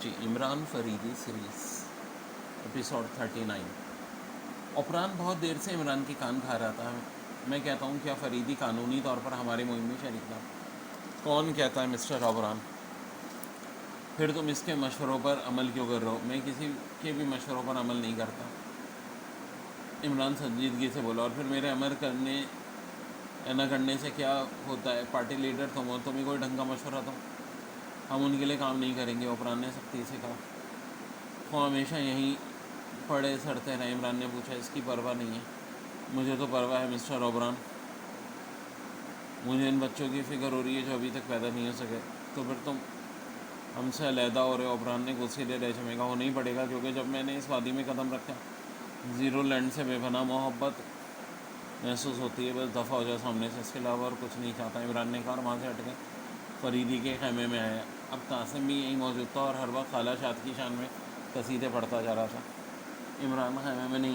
جی Imran Faridi series episode 39۔ Imran بہت دیر سے عمران کی کان کھا رہا تھا۔ میں کہتا ہوں کیا فریدی قانونی طور پر ہماری مہم میں شریک تھا؟ کون کہتا ہے مسٹر عمران؟ پھر تم اس کے مشوروں پر عمل کیوں کر رہے ہو؟ میں کسی کے بھی مشوروں پر عمل نہیں کرتا، عمران سنجیدگی سے بولا۔ اور پھر میرے عمل کرنے نہ کرنے سے کیا ہوتا ہے؟ پارٹی لیڈر تم ہو، تمہیں کوئی ڈھنگ کا مشورہ دو، ہم ان کے لیے کام نہیں کریں گے، عمران نے سختی سے کہا۔ وہ ہمیشہ یہیں پڑے سڑتے رہے؟ عمران نے پوچھا۔ اس کی پرواہ نہیں ہے، مجھے تو پرواہ ہے مسٹر عمران، مجھے ان بچوں کی فکر ہو رہی ہے جو ابھی تک پیدا نہیں ہو سکے۔ تو پھر تم ہم سے علیحدہ ہو رہے ہو؟ عمران نے غصے لہجے میں کہا۔ ہونا ہی پڑے گا، کیونکہ جب میں نے اس وادی میں قدم رکھا زیرو لینڈ سے بے پناہ محبت محسوس ہوتی ہے، بس دفع ہو جائے سامنے سے، اس کے علاوہ اور کچھ نہیں چاہتا، عمران نے کہا، اور وہاں سے ہٹ کے فریدی کے خیمے میں آیا۔ اب قاسم بھی یہیں موجود تھا اور ہر وقت خالہ شاد کی شان میں قصیدے پڑھتا جا رہا تھا۔ عمران خیمے میں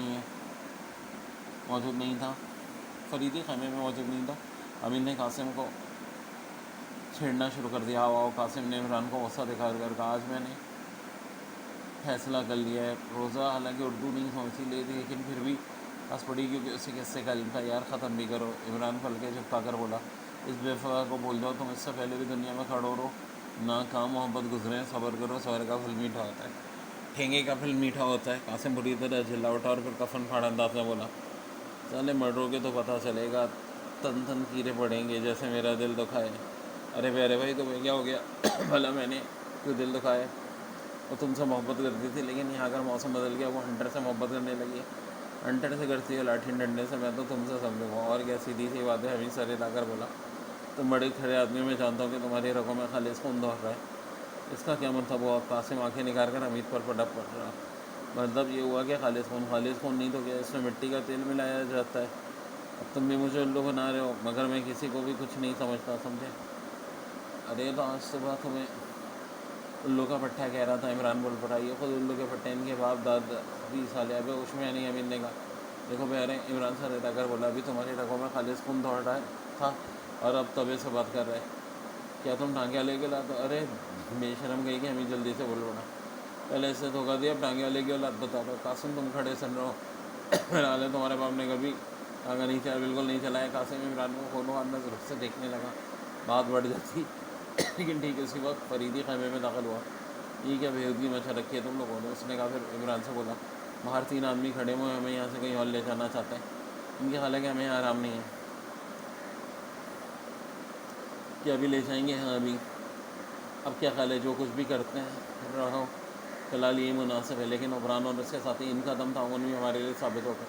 موجود نہیں تھا، فریدی خیمے میں موجود نہیں تھا۔ امین نے قاسم کو چھیڑنا شروع کر دیا۔ آؤ قاسم نے عمران کو غصہ دکھا کر کہا، آج میں نے فیصلہ کر لیا ہے۔ روزہ حالانکہ اردو نہیں سمجھتی لیکن پھر بھی ہنس پڑی، کیونکہ اسے قصے کا علم تھا۔ یار ختم بھی کرو، عمران پلکیں جھپکا کر بولا، اس بے وفا کو بھول جاؤ، تم اس سے پہلے بھی دنیا میں کھڑو رہو، ناکام محبت گزرے، صبر کرو، صبر کا پھل میٹھا ہوتا ہے، ٹھینگے کا پھل میٹھا ہوتا ہے۔ قاسم بری طرح جھلا اٹھا اور پھر کفن پھاڑا انداز میں بولا، سالے مرو گے تو پتہ چلے گا، تن تن کیڑے پڑیں گے جیسے میرا دل دکھائے۔ ارے پیارے بھائی تمہیں کیا ہو گیا؟ بھلا میں نے کیوں دل دکھائے؟ وہ تم سے محبت کرتی تھی، لیکن یہاں اگر موسم بدل گیا وہ ہنٹر سے محبت کرنے لگی ہے۔ ہنٹر سے کرتی ہے لاٹھی ڈنڈے سے، میں تو تم سے سمجھوں گا۔ اور کیا سیدھی سی بات ہے، ہمیں سر لا کر بولا، تم بڑے کھڑے آدمی، میں جانتا ہوں کہ تمہاری رگوں میں خالص خون دوڑ رہا ہے۔ اس کا کیا مطلب ہوا؟ قاسم آنکھیں نکال کر حمید پر پٹک پڑ رہا۔ مطلب یہ ہوا کہ خالص خون نہیں تو کیا اس میں مٹی کا تیل ملایا جاتا ہے؟ اب تم بھی مجھے الو بنا رہے ہو، مگر میں کسی کو بھی کچھ نہیں سمجھتا، سمجھے؟ ارے تو آج صبح تمہیں الو کا پٹھا کہہ رہا تھا، عمران بول پڑا، یہ خود الو کے پٹھے ان کے باپ داد 20 سال ہے۔ ابھی ہوش میں نہیں، امین نے کہا۔ دیکھو پیارے، عمران سے رہتا کر بولا، ابھی تمہاری رگوں میں خالص خون دوڑ رہا تھا اور اب طبع سے بات کر رہے، کیا تم ٹانگے لے کے لاتے؟ ارے بے شرم گئی کہ ہمیں جلدی سے بول پڑا، پہلے اس سے دھوکہ دیا، اب ٹانگے والے کی اولاد بتا دو۔ قاسم تم کھڑے سن رہو، میرا حال ہے تمہارے باپ نے کبھی ٹانگا نہیں چلایا، بالکل نہیں چلایا۔ قاسم عمران کو کھولو اندر رخ سے دیکھنے لگا، بات بڑھ جاتی لیکن ٹھیک اسی وقت فریدی خیمے میں داخل ہوا۔ یہ کیا بےحودگی مچا رکھی ہے تم لوگوں نے؟ اس نے کہا۔ پھر عمران سے بولا، باہر 3 آدمی کھڑے ہوئے، ہمیں یہاں سے کہیں اور لے جانا چاہتے ہیں، ان کی حالانکہ ہمیں آرام نہیں ہے۔ کیا ابھی لے جائیں گے؟ ہاں ابھی۔ اب کیا خیال ہے جو کچھ بھی کرتے ہیں رہو، فی الحال یہی مناسب ہے، لیکن عمران اور اس کے ساتھی ان کا دم تعاون بھی ہمارے لیے ثابت ہوگا،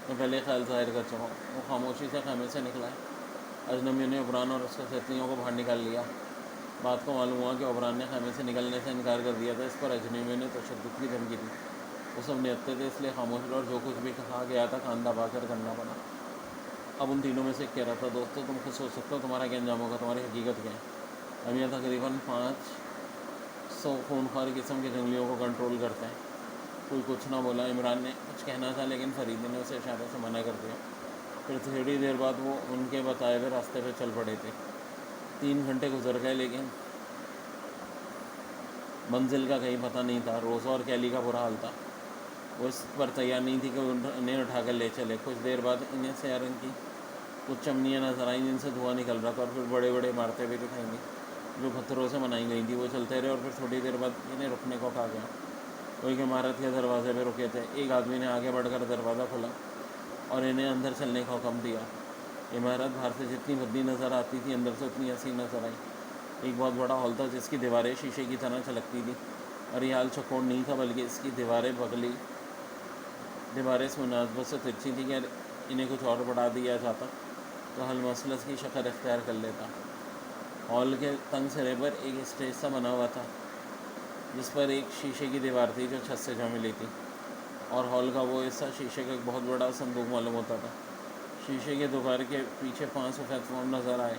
میں پہلے خیال ظاہر کر چکا ہوں۔ وہ خاموشی سے خیمے سے نکلا ہے۔ اجنبیوں نے عمران اور اس کے ساتھیوں کو باہر نکال لیا۔ بات کو معلوم ہوا کہ عمران نے خیمے سے نکلنے سے انکار کر دیا تھا، اس پر اجنبیوں نے تشدد کی دھمکی دی۔ وہ سب نہتے تھے، اس لیے خاموش رہے، اور جو کچھ بھی کہا گیا تھا کان دبا کر کرنا پڑا۔ اب ان تینوں میں سے ایک کہہ رہا تھا، دوستو تم خود سوچ سکتے ہو تمہارا کیا انجام ہوگا، تمہاری حقیقت کیا ہے؟ ہم یہاں تقریباً 500 خونخوار قسم کے جنگلیوں کو کنٹرول کرتے ہیں۔ کوئی کچھ نہ بولا۔ عمران نے کچھ کہنا تھا لیکن فریدی نے اسے اشارے سے منع کر دیا۔ پھر تھوڑی دیر بعد وہ ان کے بتائے ہوئے راستے پہ چل پڑے تھے۔ 3 گھنٹے گزر گئے لیکن منزل کا کہیں پتہ نہیں تھا۔ روزہ اور کیلی کا برا حال تھا، وہ اس پر تیار نہیں تھی کہ انہیں اٹھا کر لے چلے۔ کچھ دیر بعد انہیں سیاہ رنگ کی کچھ چمنیاں نظر آئیں جن سے دھواں نکل رہا تھا، اور پھر بڑے بڑے عمارتیں بھی دکھائیں گی جو پتھروں سے بنائی گئی تھیں۔ وہ چلتے رہے اور پھر تھوڑی دیر بعد انہیں رکنے کو کہا گیا۔ وہ ایک عمارت کے دروازے پہ رکے تھے۔ ایک آدمی نے آگے بڑھ کر دروازہ کھولا اور انہیں اندر چلنے کا حکم دیا۔ عمارت باہر سے جتنی بھدی نظر آتی تھی اندر سے اتنی حسین نظر آئی۔ ایک بہت بڑا ہال تھا جس کی دیواریں شیشے کی طرح چلکتی تھیں، اور یہ ہال چوکور نہیں تھا بلکہ اس کی دیواریں اس مناسبت سے ترچھی تھیں کہ انہیں کچھ اور بڑھا دیا جاتا تو حل مثلث کی شکل اختیار کر لیتا۔ ہال کے تنگ سرے پر ایک اسٹیج سا بنا ہوا تھا جس پر ایک شیشے کی دیوار تھی جو چھت سے جا ملی تھی، اور ہال کا وہ حصہ شیشے کا ایک بہت بڑا صندوق معلوم ہوتا تھا۔ شیشے کے دیوار کے پیچھے 5 سفید فارم نظر آئے،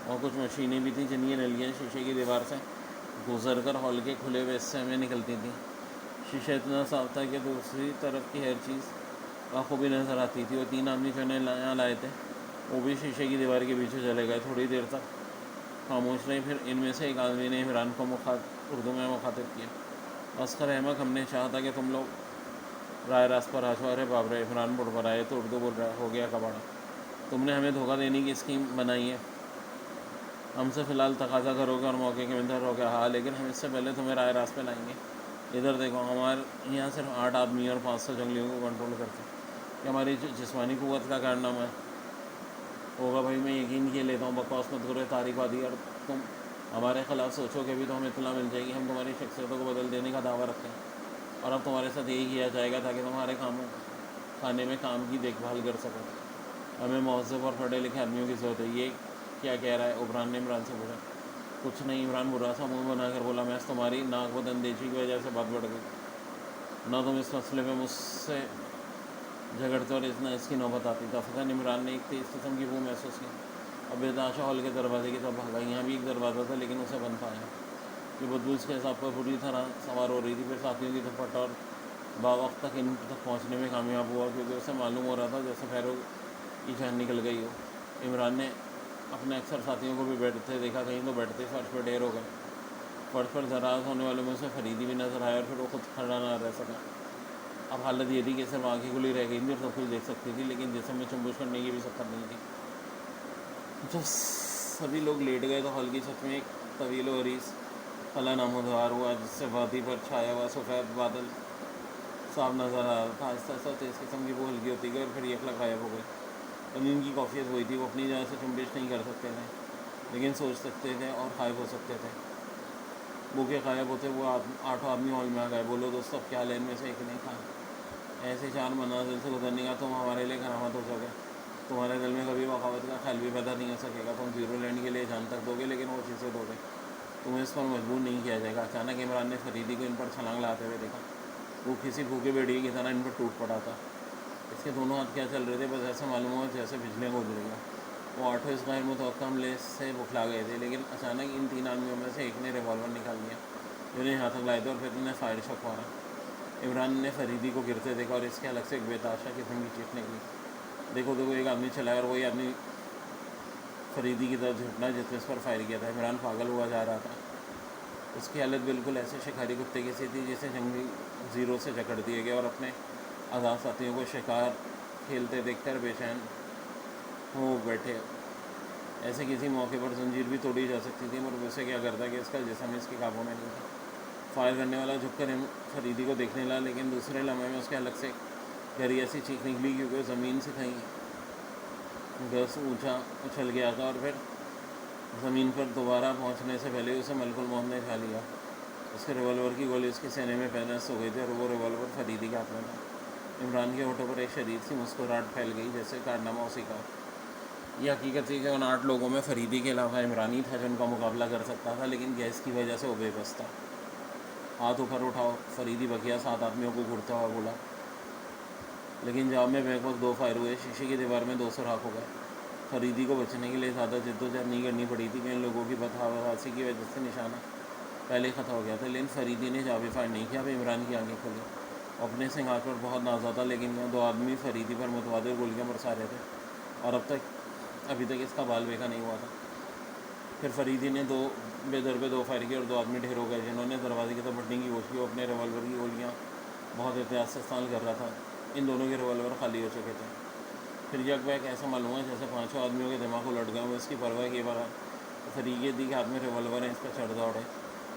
اور کچھ مشینیں بھی تھیں جن کی نلیاں شیشے کی دیوار سے گزر کر ہال کے کھلے ہوئے حصے میں نکلتی تھیں۔ شیشہ اتنا صاف تھا کہ دوسری طرف کی ہر چیز بخوبی نظر آتی تھی۔ وہ 3 آدمی جو انہیں یہاں لائے تھے وہ بھی شیشے کی دیوار کے پیچھے چلے گئے۔ تھوڑی دیر تک خاموش رہے، پھر ان میں سے ایک آدمی نے عمران کو اردو میں مخاطب کیا، اسقر احمد ہم نے چاہا تھا کہ تم لوگ رائے راست پر آجو. ارے باب رے عمران بڑھ پر آئے تو اردو بول رہا ہے, ہو گیا کباڑا. تم نے ہمیں دھوکہ دینے کی اسکیم بنائی ہے. ہم سے فی الحال تقاضا کرو گے اور موقع کے منتظر ہو گیا. ہاں لیکن ہم اس سے پہلے تمہیں رائے راست پہ لائیں گے. ادھر دیکھو, ہمارے یہاں صرف 8 آدمی اور 500 جنگلیوں کو کنٹرول کرتے ہیں. کہ ہماری جسمانی قوت کا کارنامہ ہے ہوگا بھائی. میں یقین کیے لیتا ہوں, بکواس مت کرو تاریخ وادی. اور تم ہمارے خلاف سوچو گے بھی تو ہمیں اطلاع مل جائے گی. ہم تمہاری شخصیتوں کو بدل دینے کا دعویٰ رکھتے ہیں اور اب تمہارے ساتھ یہی کیا جائے گا تاکہ تمہارے کھانے میں کام کی دیکھ بھال کر سکو. ہمیں مہذب اور پڑھے لکھے آدمیوں کی ضرورت ہے. یہ کیا کہہ رہا ہے؟ عمران نے عمران سے پوچھا. کچھ نہیں. عمران برا سا منہ بنا کر بولا, محض تمہاری ناک و اندیشی کی وجہ سے بات بڑھ گئی. نہ تم اس مسئلے پہ مجھ سے جھگڑتے اور اس کی نوبت آتی. دفتر عمران نے ایک تیز قسم کی وہ محسوس کی. اب بےتحاشا ہال کے دروازے کی طرف بھاگا. یہاں بھی ایک دروازہ تھا لیکن اسے بند پایا. یہ بدبو اس کے حساب پر پوری طرح سوار ہو رہی تھی. پھر ساتھیوں کی تھپٹ اور باوقت تک ان تک پہنچنے میں کامیاب ہوا کیونکہ اسے معلوم ہو رہا تھا جیسے پیروں کی جان نکل گئی ہو. عمران نے اپنے اکثر ساتھیوں کو بھی بیٹھتے دیکھا. کہیں تو بیٹھتے فرش پر ڈھیر ہو گئے. فرش پر زراعت ہونے والوں میں اسے فریدی بھی نظر آیا اور پھر وہ خود کھڑا نہ رہ سکا. اب حالت یہ تھی کہ صرف آنکھیں کھلی رہ گئی تھیں اور سب کچھ دیکھ سکتی تھی لیکن جسم میں چنبش کرنے کی بھی سکت نہیں تھی. جب سبھی لوگ لیٹ گئے تو ہال کی چھت میں ایک طویل و عریض خلا نمودار ہوا جس سے وادی پر چھایا ہوا سفید بادل صاف نظر آ رہا تھا. آہستہ آہستہ تیز قسم کی وہ ہلکی ہوتی گئی اور پھر یکلا غائب ہو گئی. اب ان کی کافیت وہی تھی. وہ اپنی جگہ سے چنبش نہیں کر سکتے تھے لیکن سوچ سکتے تھے اور غائب ہو سکتے تھے. وہ کے غائب ہوتے وہ 8 آدمی ہال میں آ گئے. بولو دوست, اب کیا لین میں سے ایک نہیں تھا. ایسے 4 منازل سے گزرنے کا تم ہمارے لیے کرامت ہو سکے. تمہارے دل میں کبھی بغاوت کا خیال بھی پیدا نہیں ہو سکے گا. تم زیرو لینڈ کے لیے جان تک دو گے لیکن وہ چیزیں دو گے. تمہیں اس پر مجبور نہیں کیا جائے گا. اچانک عمران نے فریدی کو ان پر چھلانگ لاتے ہوئے دیکھا. وہ کسی بھوکے بیڑیے کی طرح ان پر ٹوٹ پڑا تھا. اس کے دونوں ہاتھ کیا چل رہے تھے بس ایسا معلوم ہوا جیسے بجلیاں گزر گئیں. وہ 8 اس غیر متوقع حملے سے بکھلا گئے تھے لیکن اچانک ان 3 آدمیوں میں سے ایک نے ریوالور نکال لیا جو انہیں یہاں تک لائے تھے اور پھر انہیں فائر شاٹ مارا. عمران نے فریدی کو گرتے دیکھا اور اس کے الگ سے ایک بےتحاشا قسم کی چیخ نکلی. دیکھو ایک آدمی چلایا اور وہی آدمی فریدی کی طرف جھٹنا جس نے اس پر فائر کیا تھا. عمران پاگل ہوا جا رہا تھا. اس کی حالت بالکل ایسے شکاری کتے کی سی تھی جسے جنگلی زیروں سے جکڑ دیے گئے اور اپنے آزاد ساتھیوں کو شکار کھیلتے دیکھ کر بے چین ہو بیٹھے. ایسے کسی موقع پر زنجیر بھی توڑی جا سکتی تھی مگر اسے کیا کرتا کہ اس کا جسم اس کے قابو میں نہیں تھا. فائر کرنے والا جھک کر فریدی کو دیکھنے لگا لیکن دوسرے لمحے میں اس کے حلق سے گہری ایسی چیخ نکلی کیونکہ زمین سے کہیں گز اونچا اچھل گیا تھا اور پھر زمین پر دوبارہ پہنچنے سے پہلے اسے ملک الموت نے اٹھا لیا. اس کے ریوالور کی گولی اس کے سینے میں پیدست ہو گئی تھی اور وہ ریوالور فریدی کے ہاتھ میں تھا. عمران کے ہونٹوں پر ایک شدید سی مسکراہٹ پھیل گئی جیسے کارنامہ اسی کا. یہ حقیقت تھی کہ ان 8 لوگوں میں فریدی کے علاوہ عمران ہی تھا جو ان کا مقابلہ کر سکتا تھا لیکن گیس کی وجہ سے وہ بے بس تھا. ہاتھ اوپر اٹھاؤ. فریدی بقیہ 7 آدمیوں کو گھڑتا ہوا بولا لیکن جواب میں بیک وقت 2 فائر ہوئے. شیشے کی دیوار میں 2 سوراخ ہو گئے. فریدی کو بچنے کے لیے زیادہ جدوجہد نہیں کرنی پڑی تھی کہ ان لوگوں کی بدحواسی کی وجہ سے نشانہ پہلے ہی خطا ہو گیا تھا. لیکن فریدی نے جوابی فائر نہیں کیا. اب عمران کی آنکھیں کھلی. اپنے سنگھاٹ پر بہت نازا تھا لیکن 2 آدمی فریدی پر متبادل گولیاں برسا رہے تھے اور ابھی تک اس کا بال بیکا نہیں ہوا تھا. پھر فریدی نے بے در پہ 2 فائر کیے اور 2 آدمی ڈھیر ہو گئے جنہوں نے دروازے کی طرف بڑھنے کی کوشش کی. وہ اپنے ریوالور کی گولیاں بہت احتیاط سے استعمال کر رہا تھا. ان دونوں کے ریوالور خالی ہو چکے تھے. پھر یک بیک ایسا معلوم ہوا جیسے 5 آدمیوں کے دماغ کو لٹ گئے. وہ اس کی پرواہ کیے بغیر فریدی کے ہاتھ میں ریوالور ہیں اس پر چڑھ دوڑے.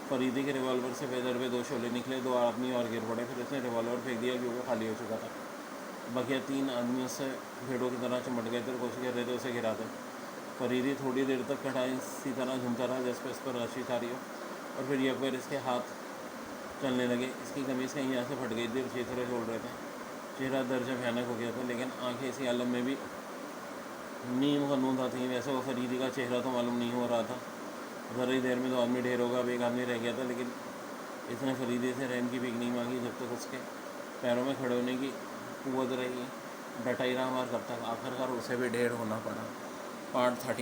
فریدی کے ریوالور سے بے در پہ 2 شعلے نکلے. 2 آدمی اور گر پڑے. پھر اس نے ریوالور پھینک دیا کیونکہ خالی ہو چکا تھا. بقیہ 3 آدمی اس سے بھیڑوں کی طرح چمٹ گئے تھے اور کوشش کر رہے تھے اسے گرا دے. فریدی تھوڑی دیر تک کھڑا اسی طرح جھومتا رہا جیسے اس پر رسی تاری ہو اور پھر یک بار اس کے ہاتھ چلنے لگے. اس کی قمیض کہیں یہاں سے پھٹ گئی تھی اور چیتھرے چھوڑ رہے تھے. چہرہ درجہ بھیانک ہو گیا تھا لیکن آنکھیں اسی عالم میں بھی نیم غنودہ تھیں. ویسے وہ فریدی کا چہرہ تو معلوم نہیں ہو رہا تھا. ذرا ہی دیر میں 2 آدمی ڈھیر ہوگا. اب 1 آدمی رہ گیا تھا لیکن اس نے فریدی سے رحم کی بھیک نہیں مانگی جب تک اس کے پیروں میں کھڑے ہونے کی قوت رہی. ڈٹا ہی رہا مار کب تک. آخر کار اسے بھی ڈھیر ہونا پڑا. پارٹ 13.